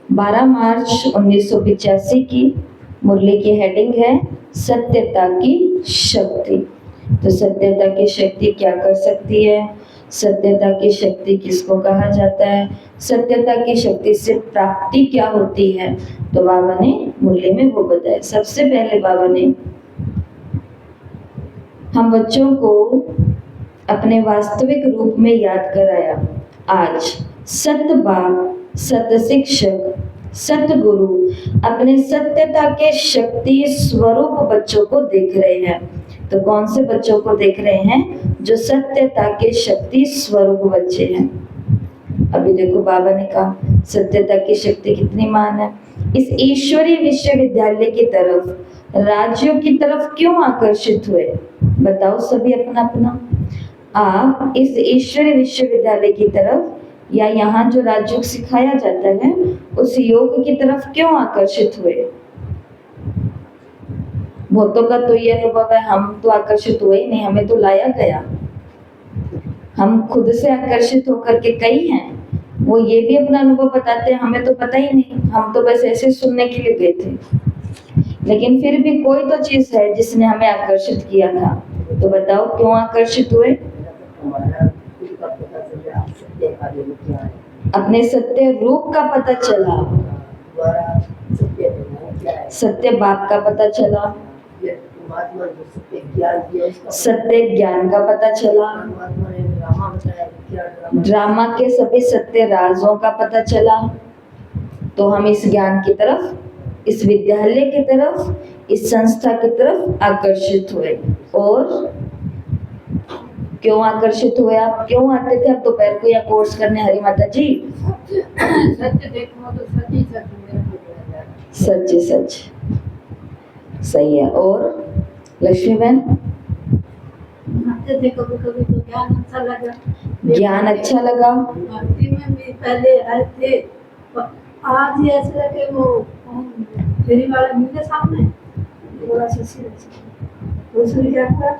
12 मार्च 1985 की मुरली की हेडिंग है सत्यता की शक्ति। तो सत्यता की शक्ति क्या कर सकती है, सत्यता की शक्ति किसको कहा जाता है, सत्यता की शक्ति से प्राप्ति क्या होती है, तो बाबा ने मुरली में वो बताया। सबसे पहले बाबा ने हम बच्चों को अपने वास्तविक रूप में याद कराया। आज सत्य बाप, सत्य शिक्षक, सत्य गुरु अपने सत्यता के शक्ति स्वरूप बच्चों को देख रहे हैं। तो कौन से बच्चों को देख रहे हैं, जो सत्यता के शक्ति स्वरूप बच्चे हैं। अभी देखो बाबा ने कहा सत्यता की शक्ति कितनी महान है। इस ईश्वरीय विश्वविद्यालय की तरफ, राज्यों की तरफ क्यों आकर्षित हुए, बताओ सभी अपना अपना। आप इस ईश्वरीय विश्वविद्यालय की तरफ या यहाँ जो राजयोग सिखाया जाता है उस योग की तरफ क्यों आकर्षित हुए। बहुतों का तो ये अनुभव है, हम तो आकर्षित हुए ही नहीं, हमें तो लाया गया। हम खुद से आकर्षित होकर के कई हैं, वो ये भी अपना अनुभव बताते हैं, हमें तो पता ही नहीं, हम तो बस ऐसे सुनने के लिए गए थे। लेकिन फिर भी कोई तो चीज है जिसने हमें आकर्षित किया था। तो बताओ क्यों आकर्षित हुए। अपने सत्य रूप का पता चला, सत्य बाप का पता चला, सत्य ज्ञान का पता चला, ड्रामा के सभी सत्य राजों का पता चला। तो हम इस ज्ञान की तरफ, इस विद्यालय की तरफ, इस संस्था की तरफ आकर्षित हुए। और क्यों आकर्षित हुए आप, क्यों आते थे आप दोपहर को या कोर्स करने हरी माता जी। सत्य देखो तो सच ही सच सच सही है। और लक्ष्मी बहन देखो कभी तो ज्ञान अच्छा लगा, ज्ञान अच्छा लगा। भक्ति में भी पहले आए थे, आज ही ऐसा कि वो फेरी वाला मेरे सामने बड़ा सी उसने क्या किया,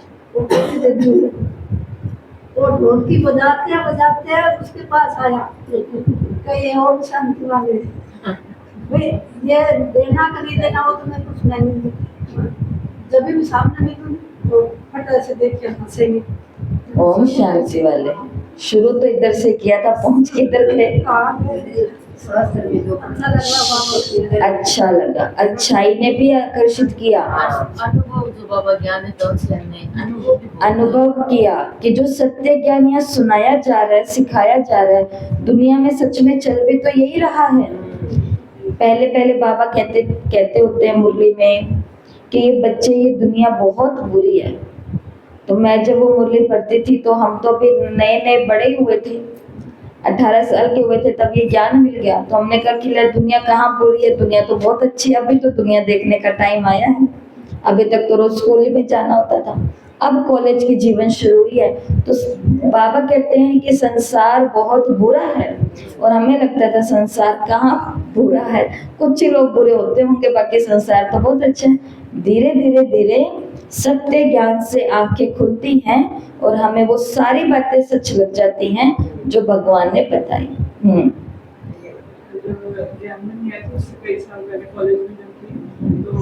वो ढोलकी बजाते हैं उसके पास आया कहीं और शांति वाले भाई ये देना का नहीं देना वो तो मैं कुछ नहीं, जब भी सामने मिलूं तो फट से देख के हंसेंगे। ओम शांति वाले शुरू तो इधर से किया था, पहुंच के इधर थे। अच्छा लगा, अच्छाई ने भी आकर्षित किया। अनुभव जो बाबा ज्ञान है तो अनुभव किया कि जो सत्य ज्ञान यहाँ सुनाया जा रहा है, सिखाया जा रहा है, दुनिया में सच में चल भी तो यही रहा है। पहले पहले बाबा कहते होते हैं मुरली में कि ये बच्चे, ये दुनिया बहुत बुरी है। तो मैं जब वो मुरली पढ़ती थी तो हम तो अभी नए नए बड़े हुए थे, 18 साल के हुए थे, तब ये ज्ञान मिल गया। तो हमने कहा कि दुनिया कहाँ बुरी है, दुनिया तो बहुत अच्छी है। अभी तो दुनिया देखने का टाइम आया है, अभी तक तो रोज स्कूल में जाना होता था, अब कॉलेज की जीवन शुरू हुई है। तो बाबा कहते हैं कि संसार बहुत बुरा है, और हमें लगता था संसार कहाँ बुरा है, कुछ ही लोग बुरे होते होंगे, बाकी संसार तो बहुत अच्छा है। धीरे धीरे धीरे सत्य ज्ञान से आंखें खुलती हैं और हमें वो सारी बातें सच लग जाती हैं जो भगवान ने बताई।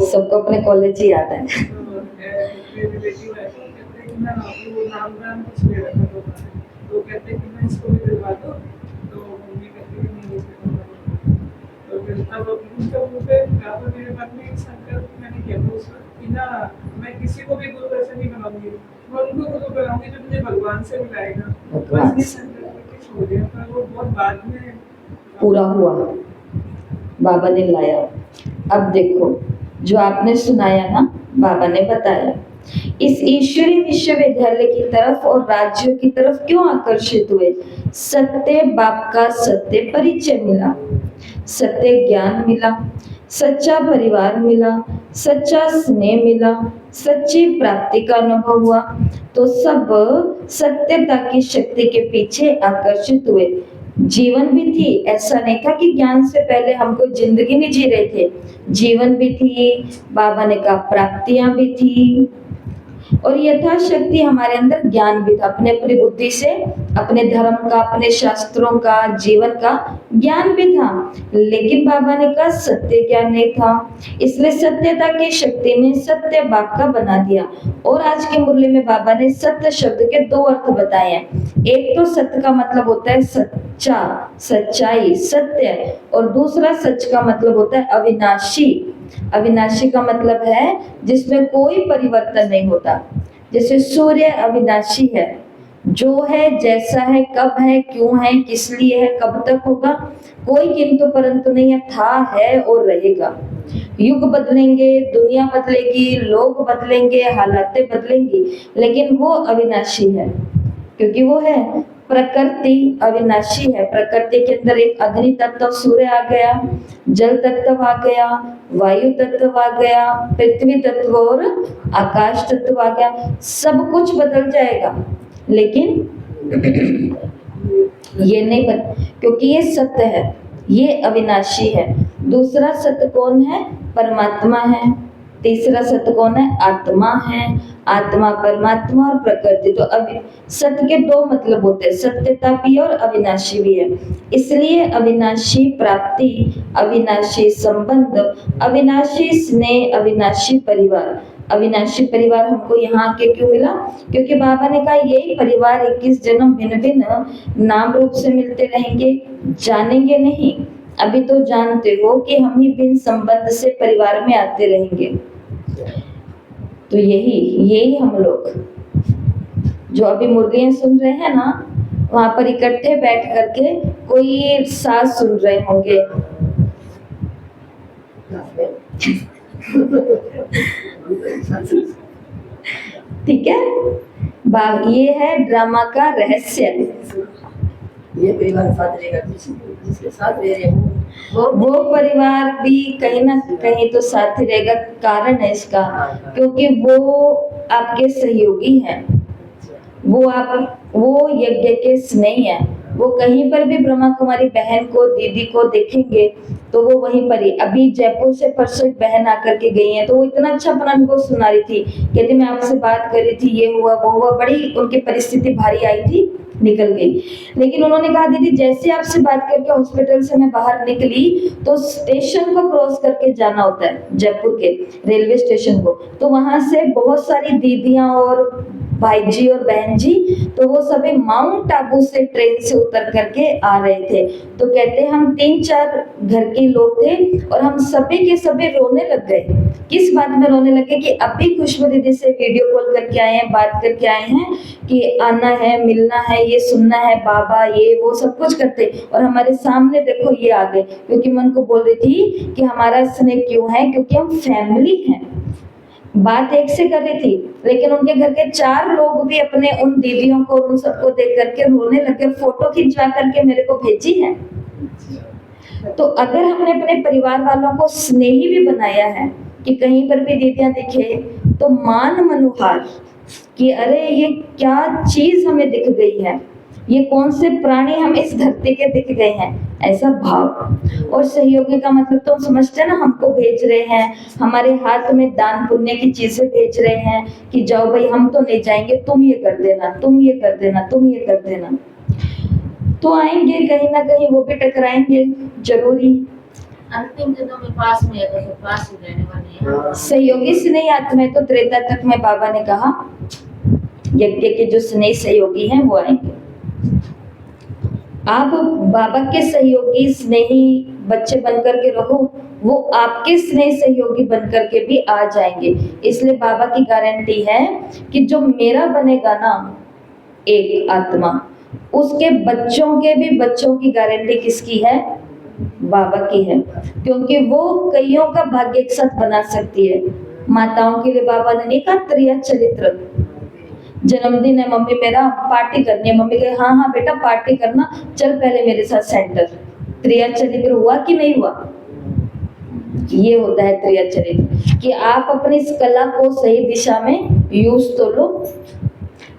सबको अपने कॉलेज ही याद है। तो कहते कि मैं इसको भी दिलवा दो, तो मम्मी कहती कि नहीं तो फिर तब उनके मुँह पे मेरे मन में एक संकल्प मैंने किया था उस वक्त कि ना मैं किसी को भी गुरु ऐसे नहीं बनाऊंगी, मैं उनको गुरु बनाऊंगी जो मुझे भगवान से मिलाएगा। बस ये संकल्प करके छोड़ दिया, पर वो बहुत बाद में पूरा हुआ, बाबा ने लाया। अब देखो जो आपने सुनाया ना, बाबा ने बताया इस ईश्वरीय विश्वविद्यालय की तरफ और राज्यों की तरफ क्यों आकर्षित हुए। सत्य बाप का सत्य परिचय मिला, सत्य ज्ञान मिला, सच्चा परिवार मिला, सच्चा स्नेह मिला, सच्ची प्राप्ति का अनुभव हुआ। तो सब सत्यता की शक्ति के पीछे आकर्षित हुए। जीवन भी थी, ऐसा नहीं था कि ज्ञान से पहले हम कोई जिंदगी नहीं जी रहे थे, जीवन भी थी, बाबा ने कहा प्राप्तियां भी थी, और यथाशक्ति हमारे अंदर ज्ञान भी था, अपने अपनी बुद्धि से अपने धर्म का, अपने शास्त्रों का, जीवन का ज्ञान भी था। लेकिन बाबा ने कहा सत्य ज्ञान नहीं था, इसलिए सत्यता की शक्ति ने सत्य बाप का बना दिया। और आज के मुरली में बाबा ने सत्य शब्द के दो अर्थ बताए हैं। एक तो सत्य का मतलब होता है सच्चा, सच्चाई, सत्य, और दूसरा सच का मतलब होता है अविनाशी। अविनाशी का मतलब है जिसमें कोई परिवर्तन नहीं होता। जैसे सूर्य अविनाशी है, जो है जैसा है, कब है, क्यों है, किस लिए है, कब तक होगा, कोई किंतु परंतु नहीं है, था, है और रहेगा। युग बदलेंगे, दुनिया बदलेगी, लोग बदलेंगे, हालातें बदलेंगी, लेकिन वो अविनाशी है, क्योंकि वो है प्रकृति अविनाशी है। प्रकृति के अंदर एक अग्नि तत्व सूर्य आ गया, जल तत्व आ गया, वायु तत्व आ गया, पृथ्वी तत्व और आकाश तत्व आ गया। सब कुछ बदल जाएगा, लेकिन ये नहीं क्योंकि ये सत्य है, ये अविनाशी है। दूसरा सत्य कौन है? परमात्मा है। तीसरा सत्य कौन है? आत्मा है। आत्मा, परमात्मा और प्रकृति। तो अभी सत्य के दो मतलब होते हैं, सत्यता भी और अविनाशी भी है। इसलिए अविनाशी प्राप्ति, अविनाशी संबंध, अविनाशी स्नेह, अविनाशी परिवार। अविनाशी परिवार हमको यहाँ आके क्यों मिला? क्योंकि बाबा ने कहा यही परिवार 21 जन्म भिन्न भिन्न नाम रूप से मिलते रहेंगे, जानेंगे नहीं। अभी तो जानते हो कि हम ही बिन संबंध से परिवार में आते रहेंगे। तो यही हम लोग जो अभी मुर्गियां सुन रहे हैं ना, वहां पर इकट्ठे बैठ करके कोई सास सुन रहे होंगे। ठीक है, ये है ड्रामा का रहस्य। ये परिवार साथ रहेगा, जिसके साथ रह रहे वो परिवार भी कहीं ना कहीं तो साथ ही रहेगा। कारण है इसका, क्योंकि वो आपके सहयोगी हैं, वो यज्ञ के स्नेही है। वो कहीं पर भी ब्रह्मा कुमारी बहन को, दीदी को देखेंगे तो वो वहीं पर ही। अभी जयपुर से परसों एक बहन आकर के गई है, तो वो इतना अच्छा अपना अनुभव सुना रही थी। कहती मैं आपसे बात कर रही थी, ये हुआ वो हुआ, बड़ी उनकी परिस्थिति भारी आई थी, निकल गई। लेकिन उन्होंने कहा दीदी जैसे आपसे बात करके हॉस्पिटल से मैं बाहर निकली तो स्टेशन को क्रॉस करके जाना होता है, जयपुर के रेलवे स्टेशन को। तो वहां से बहुत सारी दीदियां और भाई जी और बहन जी, तो वो सभी माउंट आबू से ट्रेन से उतर करके आ रहे थे। तो कहते हम 3-4 घर के लोग थे और हम सभी के सभी रोने लग गए। किस बात में रोने लगे? कि अभी खुशबू दीदी से वीडियो कॉल करके आए हैं, बात करके आए हैं कि आना है, मिलना है, ये सुनना है, बाबा ये वो सब कुछ करते, और हमारे सामने देखो ये आ गए। क्योंकि मैं उनको बोल रही थी कि हमारा स्नेह क्यों है, क्योंकि हम फैमिली हैं। बात एक से कर रही थी, लेकिन उनके घर के 4 लोग भी अपने उन दीदियों को, उन सबको देख करके रोने लगे, फोटो खिंचवा करके मेरे को भेजी है। तो अगर हमने अपने परिवार वालों को स्नेही भी बनाया है कि कहीं पर भी दीदियां दिखे तो मान मनुहार कि अरे ये क्या चीज हमें दिख गई है, ये कौन से प्राणी हम इस धरती के दिख गए हैं, ऐसा भाव। और सहयोगी का मतलब तो समझते हैं ना, हमको भेज रहे हैं, हमारे हाथ में दान पुण्य की चीजें भेज रहे हैं कि जाओ भाई हम तो नहीं जाएंगे, तुम ये कर देना, तुम ये कर देना, तुम ये कर देना। तो आएंगे कहीं ना कहीं वो भी टकराएंगे, जरूरी। अंतिम दिनों में पास में है तो पास ही रहने वाले हैं। सहयोगी से नहीं आत्मा तो त्रेता तक में बाबा ने कहा यज्ञ के जो स्नेह सहयोगी हैं वो आएंगे। आप बाबा के सहयोगी स्नेही बच्चे बनकर के रहो, वो आपके स्नेह सहयोगी बनकर के भी आ जाएंगे। इसलिए बाबा की गारंटी है कि जो मेरा बनेगा ना एक आत्मा, उसके बच्चों के भी बच्चों की गारंटी किसकी है? बाबा की है। क्योंकि वो कईयों का भाग्य एक साथ बना सकती है। माताओं के लिए बाबा ने नहीं कहा त्रिया चरित्र, जन्मदिन है मम्मी मेरा, पार्टी करनी है, मम्मी कहे हाँ हाँ बेटा पार्टी करना, चल पहले मेरे साथ सेंटर। त्रिया चरित्र हुआ कि नहीं हुआ? ये होता है त्रिया चरित्र, कि आप अपनी इस कला को सही दिशा में यूज तो लो।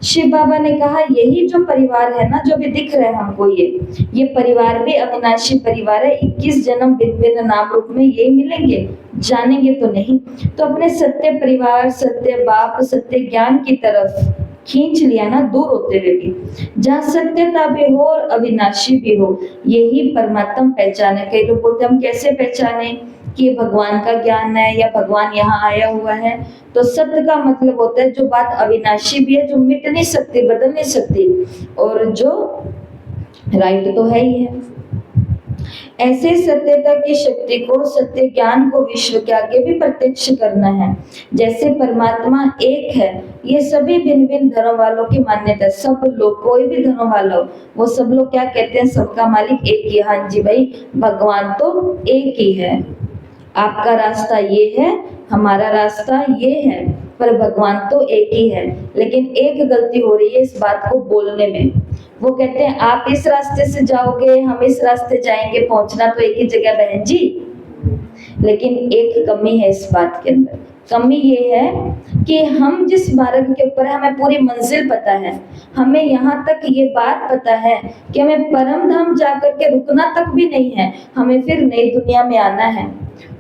शिव बाबा ने कहा यही जो परिवार है ना, जो भी दिख रहा है हमको, ये परिवार भी अविनाशी परिवार है। 21 जन्म भिन्न भिन्न नाम रूप में यही मिलेंगे, जानेंगे तो नहीं। तो अपने सत्य परिवार, सत्य बाप, सत्य ज्ञान की तरफ खींच लिया ना, दूर होते हुए भी, जहाँ सत्यता भी हो और अविनाशी भी हो, यही परमात्मा पहचान है। कई लोग बोलते हम कैसे पहचाने कि ये भगवान का ज्ञान है या भगवान यहाँ आया हुआ है। तो सत्य का मतलब होता है जो बात अविनाशी भी है, जो मिट नहीं सकती, बदल नहीं सकती, और जो राइट तो है ही है। ऐसे सत्यता की शक्ति को, सत्य ज्ञान को विश्व के आगे भी प्रत्यक्ष करना है। जैसे परमात्मा एक है, ये सभी भिन्न भिन्न धर्म वालों की मान्यता है। सब लोग, कोई भी धर्म वाला हो, वो सब लोग क्या कहते हैं, सबका मालिक एक ही। हाँ जी भाई, भगवान तो एक ही है। आपका रास्ता ये है, हमारा रास्ता ये है, पर भगवान तो एक ही है। लेकिन एक गलती हो रही है इस बात को बोलने में। वो कहते हैं आप इस रास्ते से जाओगे, हम इस रास्ते जाएंगे, पहुंचना तो एक ही जगह बहन जी। लेकिन एक कमी है इस बात के अंदर। कमी ये है कि हम जिस मार्ग के ऊपर, हमें पूरी मंजिल पता है, हमें यहाँ तक ये बात पता है कि हमें परम धाम जाकर के रुकना तक भी नहीं है, हमें फिर नई दुनिया में आना है।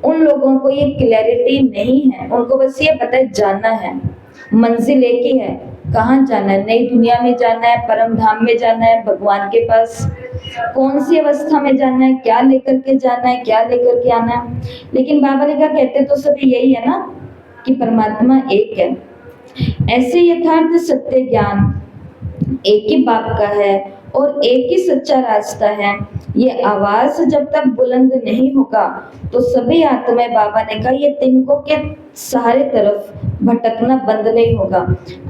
उन लोगों को ये क्लैरिटी नहीं है, उनको बस ये पता है जाना है, मंजिल एक ही है, कहाँ जाना है, नई दुनिया में जाना है, परम धाम में जाना है, भगवान के पास। कौन सी अवस्था में जाना है, क्या लेकर के जाना है, क्या लेकर के आना है। लेकिन बाबा ने कहा कहते तो सभी यही है ना कि परमात्मा एक है। ऐसे यथार्थ सत्य ज्ञान एक ही बाप का है और एक ही सच्चा रास्ता है। ये आवाज जब तक बुलंद नहीं होगा तो सभी आत्माएं, बाबा ने कहा, ये तिनकों के सहारे तरफ भटकना बंद नहीं होगा।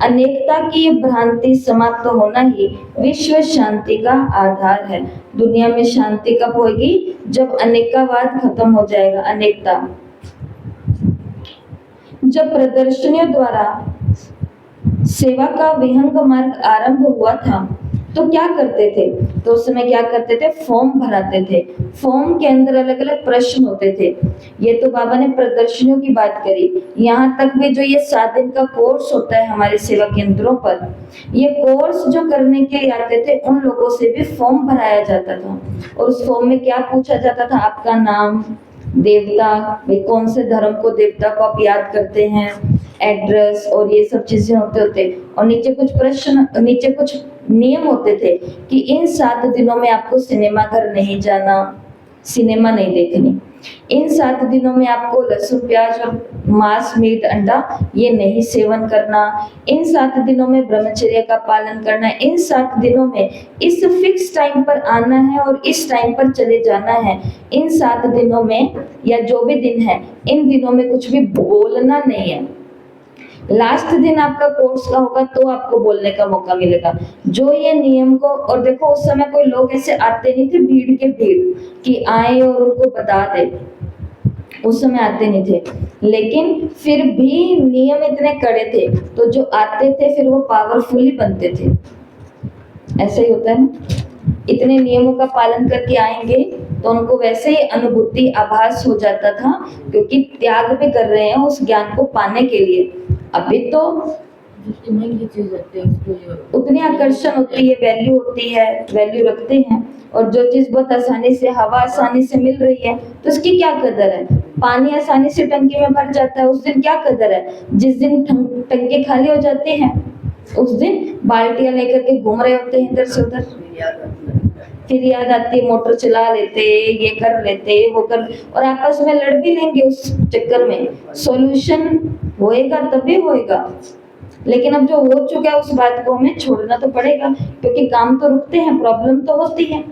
अनेकता की ये भ्रांति समाप्त होना ही विश्व शांति का आधार है। दुनिया में शांति कब होगी? जब अनेकावाद खत्म हो जाएगा, अनेकता। जब प्रदर्शनियों द्वारा सेवा का विहंग मार्ग आरंभ हुआ था तो क्या करते थे? तो उस समय क्या करते थे? फॉर्म भराते थे। फॉर्म के अंदर अलग अलग प्रश्न होते थे। ये तो बाबा ने प्रदर्शनियों की बात करी। यहाँ तक भी जो ये 7 दिन का कोर्स होता है हमारे सेवा केंद्रों पर, ये कोर्स जो करने के लिए आते थे उन लोगों से भी फॉर्म भराया जाता था। और उस फॉर्म में क्या पूछा जाता था? आपका नाम, देवता, भाई कौन से धर्म को, देवता को आप याद करते हैं, एड्रेस और ये सब चीजें होते और नीचे कुछ प्रश्न, नीचे कुछ नियम होते थे कि इन 7 दिनों में आपको सिनेमा घर नहीं जाना, सिनेमा नहीं देखनी। इन 7 दिनों में आपको लहसुन, प्याज और मांस, मीट, अंडा ये नहीं सेवन करना। इन 7 दिनों में ब्रह्मचर्य का पालन करना। इन 7 दिनों में इस फिक्स टाइम पर आना है और इस टाइम पर चले जाना है। इन 7 दिनों में या जो भी दिन है, इन दिनों में कुछ भी बोलना नहीं है। लास्ट दिन आपका कोर्स का होगा तो आपको बोलने का मौका मिलेगा। जो ये नियम को, और देखो उस समय कोई लोग ऐसे आते नहीं थे भीड़ के भीड़ कि आए और उनको बता दे, उस समय आते नहीं थे। लेकिन फिर भी नियम इतने कड़े थे तो जो आते थे फिर वो पावरफुली बनते थे। ऐसा ही होता है ना, इतने नियमों का पालन करके आएंगे तो उनको वैसे ही अनुभूति, आभास हो जाता था, क्योंकि त्याग भी कर रहे हैं उस ज्ञान को पाने के लिए। अभी तो महंगी चीज होती है, उतनी आकर्षण होती है, वैल्यू होती है, वैल्यू रखते हैं। और जो चीज बहुत आसानी से, हवा आसानी से मिल रही है तो उसकी क्या कदर है? पानी आसानी से टंकी में भर जाता है, उस दिन क्या कदर है? जिस दिन टंकी खाली हो जाती है उस दिन बाल्टियां लेकर के घूम रहे होते हैं इधर से उधर। फिर याद आती है, मोटर चला लेते, ये कर लेते, वो कर, और आपस में लड़ भी लेंगे उस चक्कर में। सॉल्यूशन होएगा तभी होएगा। लेकिन अब जो हो चुका है उस बात को हमें छोड़ना तो पड़ेगा, क्योंकि काम तो रुकते हैं, प्रॉब्लम तो होती है।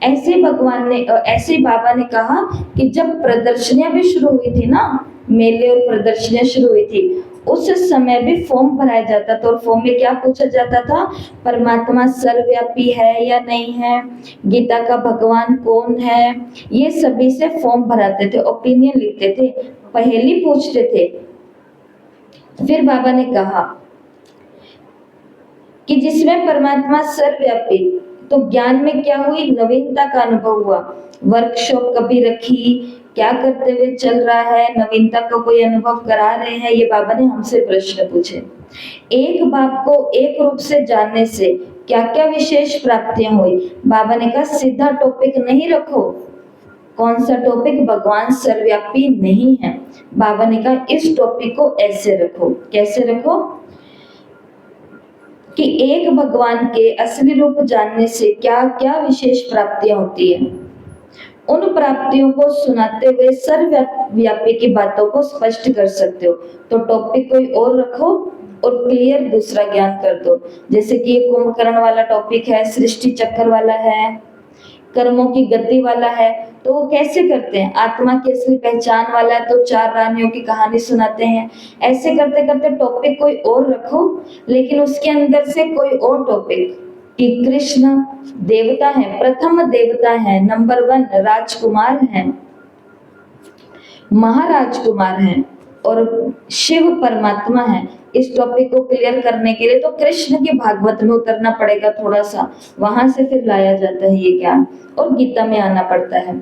ऐसे भगवान ने, ऐसे बाबा ने कहा कि जब प्रदर्शनियां भी शुरू हुई थी ना, मेले और प्रदर्शनियां शुरू हुई थी, उस समय भी फॉर्म भराया जाता था। और फॉर्म में क्या पूछा जाता था? परमात्मा सर्वव्यापी है या नहीं है, गीता का भगवान कौन है, ये सभी से फॉर्म भराते थे, ओपिनियन लिखते थे, पहेली पूछते थे। फिर बाबा ने कहा कि जिसमें परमात्मा सर्वव्यापी, तो ज्ञान में क्या हुई? नवीनता का अनुभव हुआ। वर्कशॉप कभी रखी क्या करते हुए चल रहा है, नवीनता को कोई अनुभव करा रहे हैं, ये बाबा ने हमसे प्रश्न पूछे। एक बाप को एक रूप से जानने से क्या क्या विशेष प्राप्तियां हुई। बाबा ने कहा सीधा टॉपिक नहीं रखो। कौन सा टॉपिक? भगवान सर्वव्यापी नहीं है। बाबा ने कहा इस टॉपिक को ऐसे रखो। कैसे रखो? कि एक भगवान के असली रूप जानने से क्या क्या विशेष प्राप्तियां होती है। उन प्राप्तियों को सुनाते हुए सर्वव्यापी की बातों को स्पष्ट कर सकते हो। तो टॉपिक कोई और रखो और क्लियर दूसरा ज्ञान कर दो। जैसे कि ये कुंभकर्ण वाला टॉपिक है, सृष्टि चक्र वाला है, कर्मों की गति वाला है, तो वो कैसे करते हैं? आत्मा की असली पहचान वाला है तो 4 रानियों की कहानी सुनाते हैं। ऐसे करते करते टॉपिक कोई और रखो, लेकिन उसके अंदर से कोई और टॉपिक कि कृष्ण देवता है, प्रथम देवता है, नंबर 1 राजकुमार हैं, महाराजकुमार हैं और शिव परमात्मा है। इस टॉपिक को क्लियर करने के लिए तो कृष्ण के भागवत में उतरना पड़ेगा थोड़ा सा, वहां से फिर लाया जाता है ये ज्ञान, और गीता में आना पड़ता है।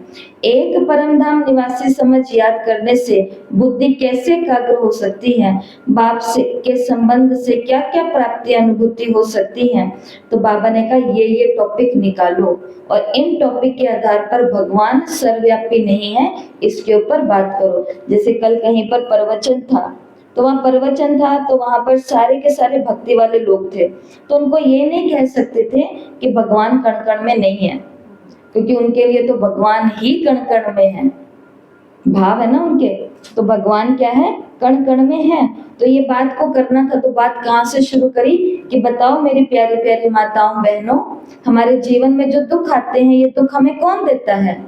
एक परम धाम निवासी समझ याद करने से बुद्धि कैसे एकाग्र हो सकती है, बाप से के संबंध से क्या क्या प्राप्ति अनुभूति हो सकती है। तो बाबा ने कहा ये टॉपिक निकालो और इन टॉपिक के आधार पर भगवान सर्वव्यापी नहीं है, इसके ऊपर बात करो। जैसे कल कहीं पर प्रवचन था, तो वहाँ प्रवचन था तो वहां पर सारे के सारे भक्ति वाले लोग थे, तो उनको ये नहीं कह सकते थे कि भगवान कण कण में नहीं है, क्योंकि उनके लिए तो भगवान ही कण कण में है, भाव है ना उनके। तो भगवान क्या है? कण कण में है। तो ये बात को करना था, तो बात कहाँ से शुरू करी कि बताओ मेरी प्यारी प्यारी माताओं बहनों, हमारे जीवन में जो दुख आते हैं ये दुख हमें कौन देता है?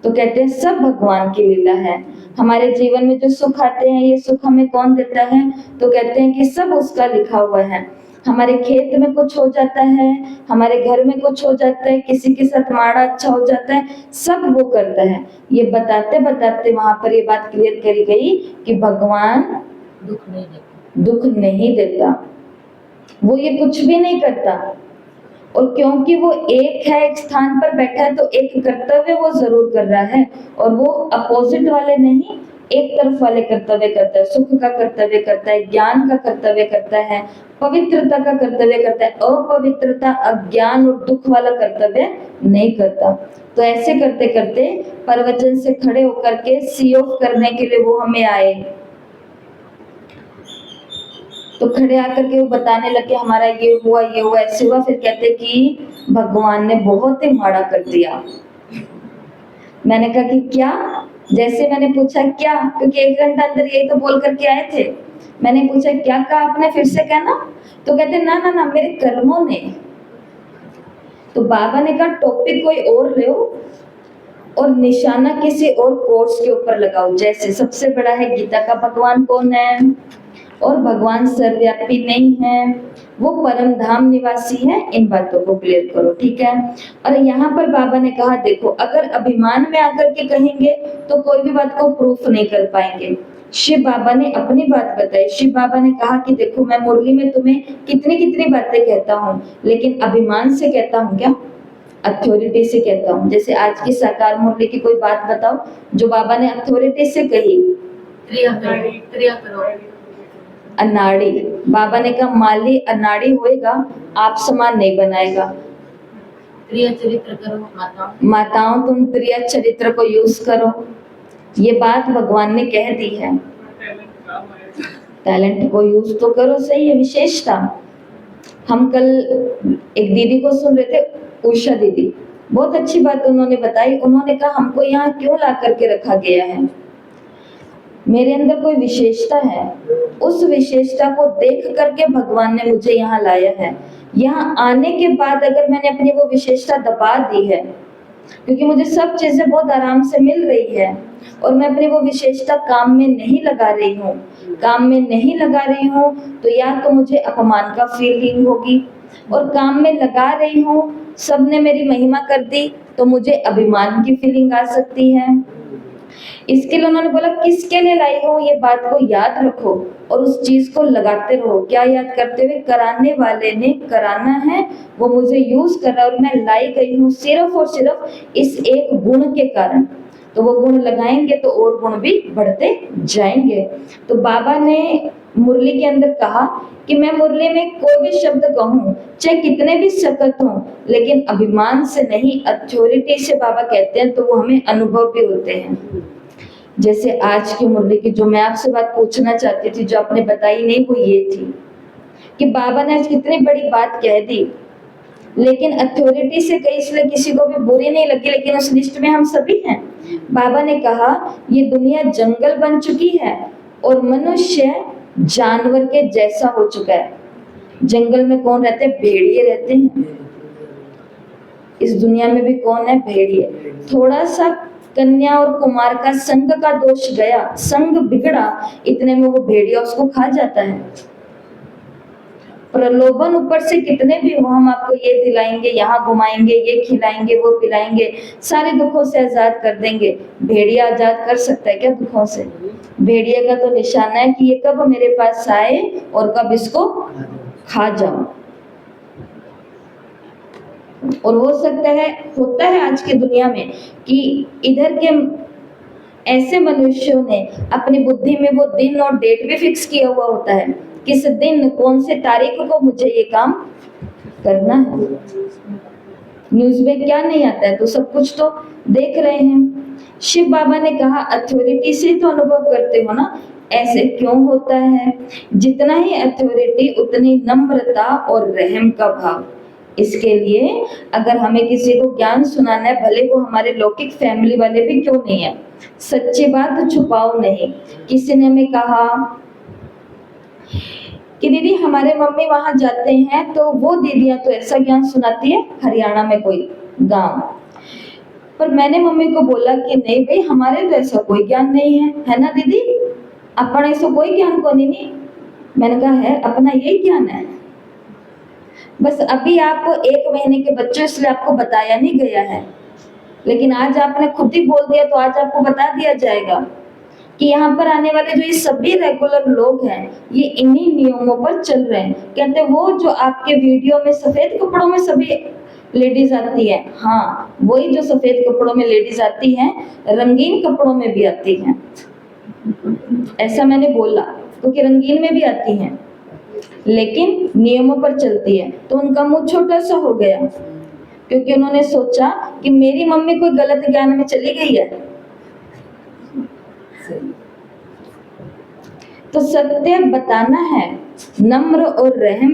तो कहते हैं सब भगवान की लीला है। हमारे जीवन में जो सुख आते हैं ये सुख हमें कौन देता है? तो कहते हैं कि सब उसका लिखा हुआ है। हमारे खेत में कुछ हो जाता है, हमारे घर में कुछ हो जाता है, किसी के साथ माड़ा अच्छा हो जाता है, सब वो करता है। ये बताते बताते वहां पर ये बात क्लियर करी गई कि भगवान दुख नहीं देता, वो ये कुछ भी नहीं करता। और क्योंकि वो एक है, एक स्थान पर बैठा है, तो एक कर्तव्य वो जरूर कर रहा है, और वो अपोजिट वाले नहीं, एक तरफ वाले कर्तव्य करता है। सुख का कर्तव्य करता है, ज्ञान का कर्तव्य करता है, पवित्रता का कर्तव्य करता है, अपवित्रता, अज्ञान और दुख वाला कर्तव्य नहीं करता। तो ऐसे करते करते प्रवचन से खड़े होकर के सी ऑफ करने के लिए वो हमें आए, तो खड़े आकर के वो बताने लगे हमारा ये हुआ ऐसे हुआ। फिर कहते कि भगवान ने बहुत ही माड़ा कर दिया। मैंने कहा कि क्या? जैसे मैंने पूछा क्या, क्योंकि 1 घंटा अंदर यही तो बोल करके आए थे। मैंने पूछा क्या कहा आपने, फिर से कहना। तो कहते ना ना ना मेरे कर्मों ने। तो बाबा ने कहा टॉपिक कोई और लो और निशाना किसी और कोर्स के ऊपर लगाओ। जैसे सबसे बड़ा है गीता का भगवान कौन है, और भगवान सर्वव्यापी नहीं है, वो परम धाम निवासी है। इन बातों को क्लियर करो, ठीक है। और यहाँ पर बाबा ने कहा देखो, अगर अभिमान में आकर के कहेंगे तो कोई भी बात को प्रूफ नहीं कर पाएंगे। शिव बाबा ने अपनी बात बताई। शिव बाबा ने कहा कि देखो मैं मुरली में तुम्हें कितनी बातें कहता हूँ, लेकिन अभिमान से कहता हूँ क्या? अथॉरिटी से कहता हूँ। जैसे आज की साकार मुरली की कोई बात बताओ जो बाबा ने अथॉरिटी से कही। क्रिया करो। अनाड़ी। बाबा ने कहा माली अनाड़ी होएगा, आप समान नहीं बनाएगा। प्रिय चरित्र करो माताओं तुम प्रिय चरित्र को यूज करो। ये बात भगवान ने कह दी है। टैलेंट को यूज तो करो, सही है, विशेषता। हम कल एक दीदी को सुन रहे थे, उषा दीदी, बहुत अच्छी बात उन्होंने बताई। उन्होंने कहा हमको यहाँ क्यों ला करके रखा गया है, मेरे अंदर कोई विशेषता है, उस विशेषता को देख करके भगवान ने मुझे यहाँ लाया है। यहाँ आने के बाद अगर मैंने अपनी वो विशेषता दबा दी है, क्योंकि मुझे सब चीजें बहुत आराम से मिल रही है और मैं अपनी वो विशेषता काम में नहीं लगा रही हूँ, तो या तो मुझे अपमान का फीलिंग होगी, और काम में लगा रही हूँ, सबने मेरी महिमा कर दी तो मुझे अभिमान की फीलिंग आ सकती है। इसके लिए उन्होंने बोला किसके लिए लाई हो, ये बात को याद रखो और उस चीज को लगाते रहो। क्या याद करते हुए? कराने वाले ने कराना है, वो मुझे यूज कर रहा है और मैं लाई गई हूँ सिर्फ और सिर्फ इस एक गुण के कारण। तो वो गुण लगाएंगे तो और गुण भी बढ़ते जाएंगे। तो बाबा ने मुरली के अंदर कहा कि मैं मुरली में कोई भी शब्द कहूँ चाहे कितने भी सख्त हों, लेकिन अभिमान से नहीं, अथॉरिटी से बाबा कहते हैं तो वो हमें अनुभव भी होते हैं। जैसे आज की मुरली की जो मैं आपसे बात पूछना चाहती थी, जो आपने बताई नहीं, वो ये थी कि बाबा ने आज कितनी बड़ी बात कह दी, लेकिन अथॉरिटी से कहीं इसलिए किसी को भी बुरी नहीं लगी, लेकिन उस लिस्ट में हम सभी हैं। बाबा ने कहा ये दुनिया जंगल बन चुकी है और मनुष्य जानवर के जैसा हो चुका है। जंगल में कौन रहते हैं? भेड़िए रहते हैं। इस दुनिया में भी कौन है? भेड़िए। थोड़ा सा कन्या और कुमार का संग का दोष गया, संग बिगड़ा, इतने में वो भेड़िया उसको खा जाता है। प्रलोभन ऊपर से कितने भी हो, हम आपको ये दिलाएंगे, यहाँ घुमाएंगे, ये खिलाएंगे, वो पिलाएंगे, सारे दुखों से आजाद कर देंगे। भेड़िया आजाद कर सकता है क्या दुखों से? भेड़िया का तो निशाना है कि ये कब मेरे पास आए और कब इसको खा जाऊं। और हो सकता है, होता है आज की दुनिया में कि इधर के ऐसे मनुष्यों ने अपनी बुद्धि में वो दिन और डेट भी फिक्स किया हुआ होता है, किस दिन कौन से तारीख को मुझे ये काम करना है। न्यूज में क्या नहीं आता है, तो सब कुछ तो देख रहे हैं। शिव बाबा ने कहा अथॉरिटी से तो अनुभव करते हो ना, ऐसे क्यों होता है? जितना ही अथॉरिटी उतनी नम्रता और रहम का भाव। इसके लिए अगर हमें किसी को ज्ञान सुनाना है, भले वो हमारे लौकिक फैमिली वाले भी क्यों नहीं है, सच्ची बात छुपाओ नहीं। किसी ने हमें कहा कि दीदी हमारे मम्मी वहां जाते हैं तो वो दीदियां तो ऐसा ज्ञान सुनाती है, हरियाणा में कोई गांव। पर मैंने मम्मी को बोला कि नहीं भाई, हमारे तो ऐसा कोई ज्ञान नहीं है ना दीदी, अपना ऐसा कोई ज्ञान को नहीं। मैंने कहा है, अपना यही ज्ञान है। बस अभी आप 1 महीने के बच्चों, इसलिए आपको बताया नहीं गया है, लेकिन आज आपने खुद ही बोल दिया तो आज आपको बता दिया जाएगा कि यहाँ पर आने वाले जो ये सभी रेगुलर लोग हैं, ये इन्हीं नियमों पर चल रहे हैं। कहते वो जो आपके वीडियो में सफेद कपड़ों में सभी लेडीज आती है, हाँ वही जो सफेद कपड़ों में लेडीज आती हैं, रंगीन कपड़ों में भी आती हैं। ऐसा मैंने बोला क्योंकि रंगीन में भी आती हैं, लेकिन नियमों पर चलती है। तो उनका मुंह छोटा सा हो गया क्योंकि उन्होंने सोचा कि मेरी मम्मी कोई गलत ज्ञान में चली गई है। तो सत्य बताना है, नम्र और रहम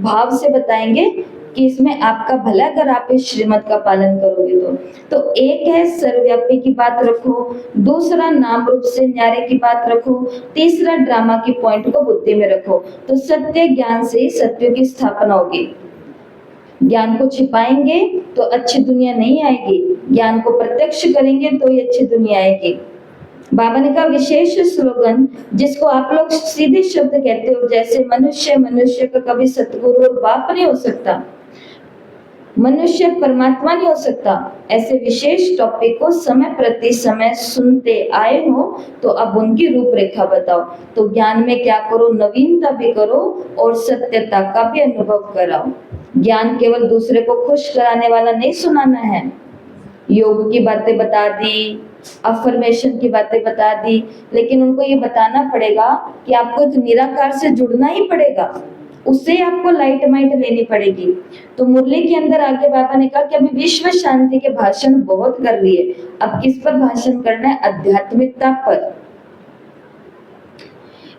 भाव से बताएंगे कि इसमें आपका भला, अगर आप इस श्रीमत का पालन करोगे तो एक है सर्वव्यापी की बात रखो, दूसरा नाम रूप से न्यारे की बात रखो, तीसरा ड्रामा की पॉइंट को बुद्धि में रखो। तो सत्य ज्ञान से सत्य की स्थापना होगी। ज्ञान को छिपाएंगे तो अच्छी दुनिया नहीं आएगी, ज्ञान को प्रत्यक्ष करेंगे तो ही अच्छी दुनिया आएगी। बाबा ने कहा विशेष स्लोगन जिसको आप लोग सीधे शब्द कहते हो, जैसे मनुष्य का कभी सतगुरु और बाप नहीं हो सकता, मनुष्य परमात्मा नहीं हो सकता, ऐसे विशेष टॉपिक को समय प्रति समय सुनते आए हो तो अब उनकी रूपरेखा बताओ। तो ज्ञान में क्या करो, नवीनता भी करो और सत्यता का भी अनुभव कराओ। ज्ञान केवल दूसरे को खुश कराने वाला नहीं सुनाना है। योग की बातें बता दी, अफर्मेशन की बातें बता दी, लेकिन उनको ये बताना पड़ेगा कि आपको एक निराकार से जुड़ना ही पड़ेगा, उससे आपको लाइट माइट लेनी पड़ेगी। तो मुरली के अंदर आगे बाबा ने कहा कि अभी विश्व शांति के भाषण बहुत कर लिए, अब किस पर भाषण करना है? आध्यात्मिकता पर।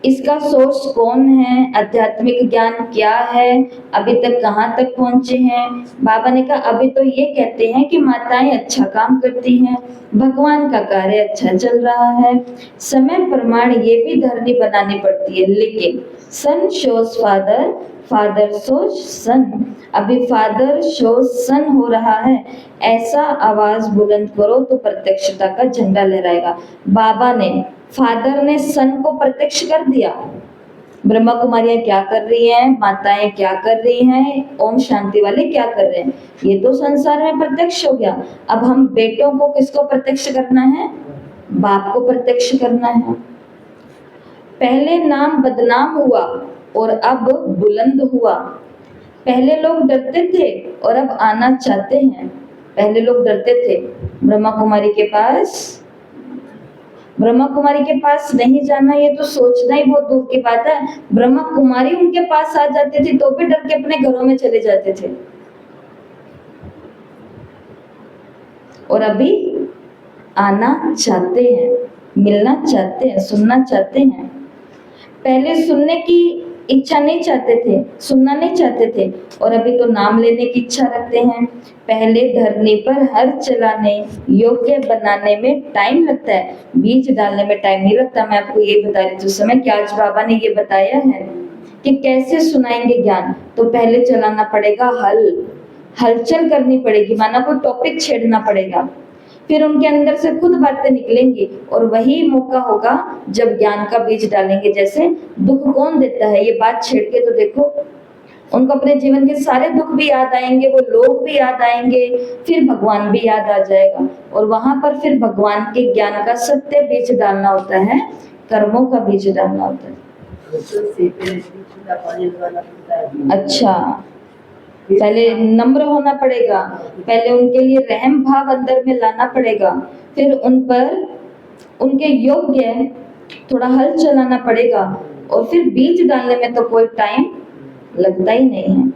इसका सोर्स कौन है, आध्यात्मिक ज्ञान क्या है, अभी तक कहाँ तक पहुंचे हैं। बाबा ने कहा अभी तो ये कहते हैं कि माताएं अच्छा काम करती हैं, भगवान का कार्य अच्छा चल रहा है, समय प्रमाण ये भी धरनी बनानी पड़ती है, लेकिन सन शोज फादर, फादर शोज सन, अभी फादर शोज सन हो रहा है। ऐसा आवाज बुलंद करो तो प्रत्यक्षता का झंडा लहराएगा। बाबा ने, फादर ने सन को प्रत्यक्ष कर दिया। ब्रह्मा कुमारियां क्या कर रही हैं, माताएं क्या कर रही हैं, ओम शांति वाले क्या कर रहे हैं, ये तो संसार में प्रत्यक्ष हो गया। अब हम बेटों को किसको प्रत्यक्ष करना है? बाप को प्रत्यक्ष करना है। पहले नाम बदनाम हुआ और अब बुलंद हुआ। पहले लोग डरते थे और अब आना चाहते हैं। पहले लोग डरते थे, ब्रह्मा कुमारी के पास ब्रह्मा कुमारी के पास नहीं जाना, ये तो सोचना ही बहुत दूर की बात है। ब्रह्मा कुमारी उनके पास आ जाते थे तो भी डर के अपने घरों में चले जाते थे। और अभी आना चाहते हैं, मिलना चाहते हैं, सुनना चाहते हैं। पहले सुनने की इच्छा नहीं चाहते थे, सुनना नहीं चाहते थे, और अभी तो नाम लेने की इच्छा रखते हैं। पहले धरनी पर हर चलाने, योग्य बनाने में टाइम लगता है, बीज डालने में टाइम नहीं लगता। मैं आपको ये बता रही थी उस समय कि आज बाबा ने ये बताया है कि कैसे सुनाएंगे ज्ञान। तो पहले चलाना पड़ेगा हल, हलचल करनी पड़ेगी, माना कोई टॉपिक छेड़ना पड़ेगा, फिर उनके अंदर से खुद बातें निकलेंगी, और वही मौका होगा जब ज्ञान का बीज डालेंगे। जैसे दुख कौन देता है, ये बात छेड़ के तो देखो, उनको अपने जीवन के सारे दुख भी याद आएंगे, वो लोग भी याद आएंगे, फिर भगवान भी याद आ जाएगा, और वहां पर फिर भगवान के ज्ञान का सत्य बीज डालना होता है, कर्मों का बीज डालना होता है। अच्छा, पहले नम्र होना पड़ेगा, पहले उनके लिए रहम भाव अंदर में लाना पड़ेगा, फिर उन पर उनके योग्य थोड़ा हल चलाना पड़ेगा, और फिर बीज डालने में तो कोई टाइम लगता ही नहीं है।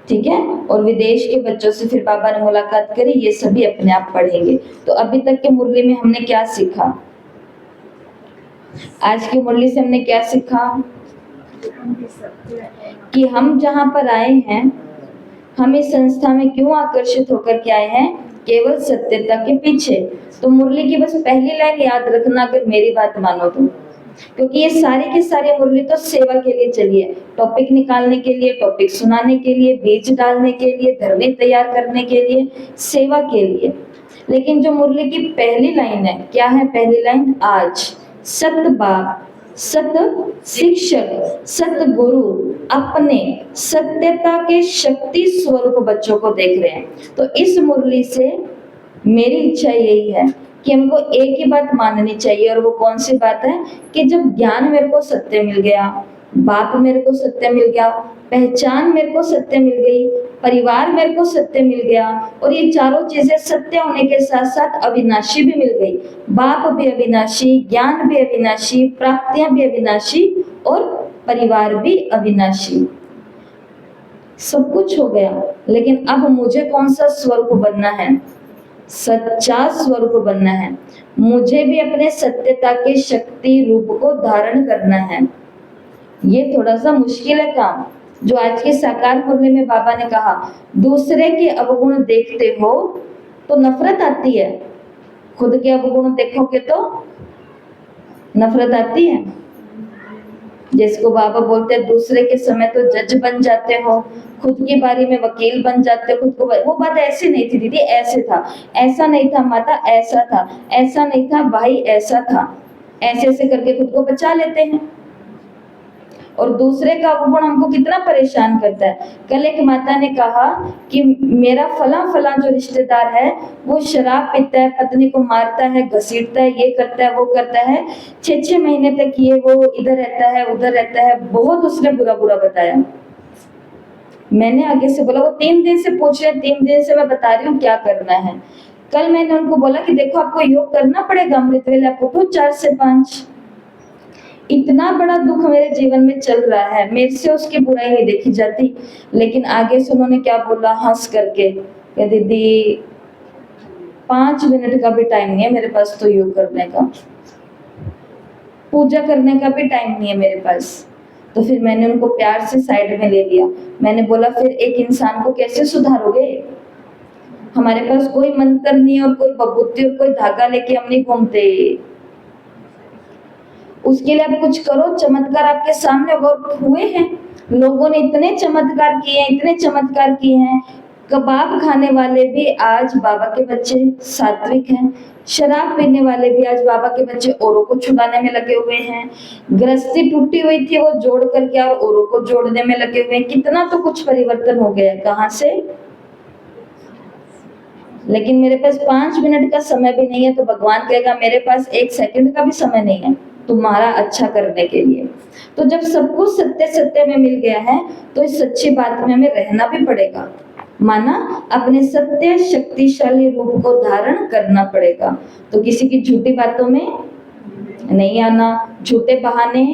ठीक है। और विदेश के बच्चों से फिर बाबा ने मुलाकात करी, ये सभी अपने आप पढ़ेंगे। तो अभी तक के मुरली में हमने क्या सीखा? आज की मुरली से हमने क्या सीखा? कि हम जहां पर आए हैं, हम इस संस्था में क्यों आकर्षित होकर के आए हैं? केवल सत्यता के पीछे। तो मुरली की बस पहली लाइन याद रखना, अगर मेरी बात मानो तो, क्योंकि ये सारी की सारी मुरली तो सेवा के लिए चली है, टॉपिक निकालने के लिए, टॉपिक सुनाने के लिए, बीज डालने के लिए, धरनी तैयार करने के लिए, सेवा के लिए। लेकिन जो मुरली की पहली लाइन है, क्या है पहली लाइन? आज सत बाप, सत शिक्षक, सत गुरु अपने सत्यता के शक्ति स्वरूप बच्चों को देख रहे हैं। तो इस मुरली से मेरी इच्छा यही है कि हमको एक ही बात माननी चाहिए, और वो कौन सी बात है? कि जब ज्ञान मेरे को सत्य मिल गया, बाप मेरे को सत्य मिल गया, पहचान मेरे को सत्य मिल गई, परिवार मेरे को सत्य मिल गया, और ये चारों चीजें सत्य होने के साथ साथ अविनाशी भी मिल गई। बाप भी अविनाशी, ज्ञान भी अविनाशी, प्राप्तियां भी अविनाशी, और परिवार भी अविनाशी, सब कुछ हो गया। लेकिन अब मुझे कौन सा स्वरूप बनना है? सच्चा स्वरूप बनना है। मुझे भी अपने सत्यता के शक्ति रूप को धारण करना है। ये थोड़ा सा मुश्किल है काम, जो आज के साकार मुरली में बाबा ने कहा, दूसरे के अवगुण देखते हो तो नफरत आती है, खुद के अवगुण देखोगे तो नफरत आती है। जिसको बाबा बोलते हैं दूसरे के समय तो जज बन जाते हो, खुद की बारी में वकील बन जाते हो, खुद को। वो बात ऐसे नहीं थी दीदी, ऐसे था, ऐसा नहीं था माता, ऐसा था, ऐसा नहीं था भाई, ऐसा था, ऐसे ऐसे करके खुद को बचा लेते हैं। और दूसरे का अवगुण हमको कितना परेशान करता है। कल एक माता ने कहा कि मेरा फला फला जो रिश्तेदार है वो शराब पीता है, पत्नी को मारता है, घसीटता है, ये करता है, वो करता है, 6-6 महीने तक ये वो इधर रहता है, उधर रहता है, बहुत उसने बुरा बुरा बताया। मैंने आगे से बोला, वो 3 दिन से पूछ रहे, 3 दिन से मैं बता रही हूँ क्या करना है। कल मैंने उनको बोला कि देखो आपको योग करना पड़ेगा, अमृत वेला आप उठो 4 से 5। इतना बड़ा दुख मेरे जीवन में चल रहा है, मेरे से उसकी बुराई नहीं देखी जाती। लेकिन आगे से उन्होंने क्या बोला हंस करके, कि दीदी 5 मिनट का भी टाइम नहीं है मेरे पास तो योग करने का, पूजा करने का भी टाइम नहीं है मेरे पास। तो फिर मैंने उनको प्यार से साइड में ले लिया। मैंने बोला फिर एक इंसान को कैसे सुधारोगे? हमारे पास कोई मंत्र नहीं और कोई बबूती और कोई धागा लेके हम नहीं घूमते। उसके लिए आप कुछ करो, चमत्कार आपके सामने हुए हैं। लोगों ने इतने चमत्कार किए हैं, इतने चमत्कार किए हैं। कबाब खाने वाले भी आज बाबा के बच्चे सात्विक हैं, शराब पीने वाले भी आज बाबा के बच्चे औरों को छुड़ाने में लगे हुए हैं। गृहस्थी टूटी हुई थी वो जोड़ करके और औरों को जोड़ने में लगे हुए हैं। कितना तो कुछ परिवर्तन हो गया, कहाँ से? लेकिन मेरे पास 5 मिनट का समय भी नहीं है, तो भगवान कहेगा मेरे पास 1 सेकंड का भी समय नहीं है तुम्हारा अच्छा करने के लिए। तो जब सब कुछ सत्य सत्य में मिल गया है तो इस सच्ची बात में हमें रहना भी पड़ेगा, माना अपने सत्य शक्तिशाली रूप को धारण करना पड़ेगा। तो किसी की झूठी बातों में नहीं आना, झूठे बहाने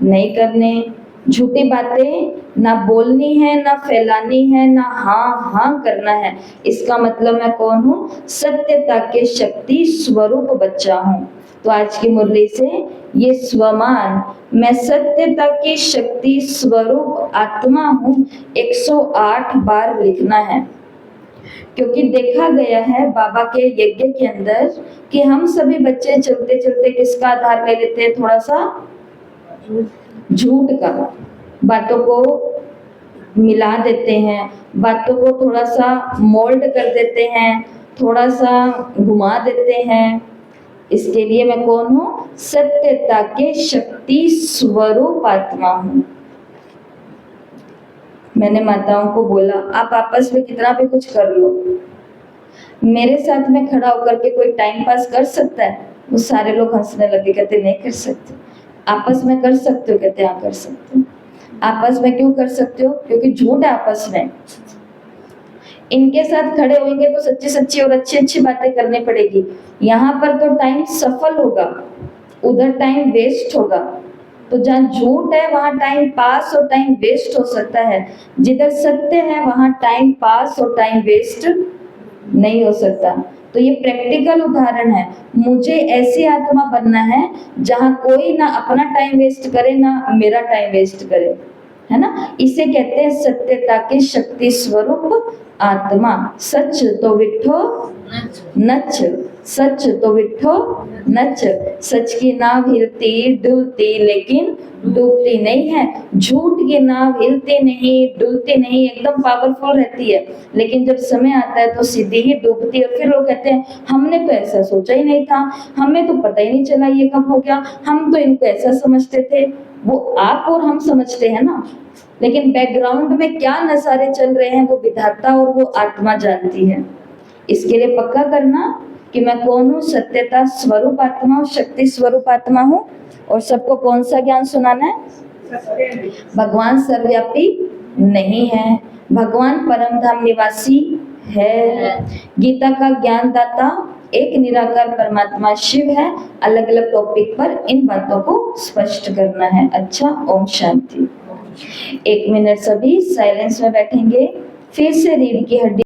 नहीं करने, झूठी बातें ना बोलनी है, ना फैलानी है, ना हाँ हाँ करना है। इसका मतलब मैं कौन हूँ? सत्यता के शक्ति स्वरूप बच्चा हूँ। तो आज की मुरली से ये स्वमान, मैं सत्यता की शक्ति स्वरूप आत्मा हूँ, 108 बार लिखना है। क्योंकि देखा गया है बाबा के यज्ञ के अंदर कि हम सभी बच्चे चलते चलते किसका आधार ले लेते हैं? थोड़ा सा झूठ का, बातों को मिला देते हैं, बातों को थोड़ा सा मोल्ड कर देते हैं, थोड़ा सा घुमा देते हैं। इसके लिए मैं कौन हूँ? सत्यता के शक्ति स्वरूप आत्मा हूँ। मैंने माताओं को बोला आप आपस में कितना भी कुछ कर लो, मेरे साथ में खड़ा होकर के कोई टाइम पास कर सकता है? वो सारे लोग हंसने लगे, कहते नहीं कर सकते। आपस में कर सकते हो? कहते हाँ कर सकते हो। आपस में क्यों कर सकते हो? क्योंकि झूठ है आपस में। इनके साथ खड़े होंगे तो सच्ची सच्ची और अच्छी अच्छी बातें करनी पड़ेगी। यहाँ पर तो टाइम सफल होगा, उधर टाइम वेस्ट होगा। तो जहाँ झूठ है वहाँ टाइम पास और टाइम वेस्ट हो सकता है, जिधर सत्य है वहाँ टाइम पास और टाइम वेस्ट नहीं हो सकता। तो ये प्रैक्टिकल उदाहरण है। मुझे ऐसी आत्मा बनना है जहाँ कोई ना अपना टाइम वेस्ट करे ना मेरा टाइम वेस्ट करे, है ना। इसे कहते हैं सत्यता के शक्ति स्वरूप आत्मा। सच तो विठो नच, सच तो विठो नच। सच की नाव हिलती डुलती लेकिन डूबती नहीं है, झूठ की नाव हिलती नहीं डुलती नहीं, एकदम पावरफुल रहती है, लेकिन जब समय आता है तो सीधी ही डूबती है। और फिर लोग कहते हैं हमने तो ऐसा सोचा ही नहीं था, हमें तो पता ही नहीं चला ये कब हो गया, हम तो इनको ऐसा समझते थे। वो आप और हम समझते हैं ना, लेकिन बैकग्राउंड में क्या नज़ारे चल रहे हैं वो विधाता और वो आत्मा जानती है। इसके लिए पक्का करना कि मैं कौन हूँ? सत्यता स्वरूप आत्मा हूँ, शक्ति स्वरूप आत्मा हूँ। और सबको कौन सा ज्ञान सुनाना है? भगवान सर्वव्यापी नहीं है, भगवान परम धाम निवासी है। गीता का ज्ञान दाता एक निराकार परमात्मा शिव है। अलग अलग टॉपिक पर इन बातों को स्पष्ट करना है। अच्छा, ओम शांति। 1 मिनट सभी साइलेंस में बैठेंगे। फिर से रीढ़ की हड्डी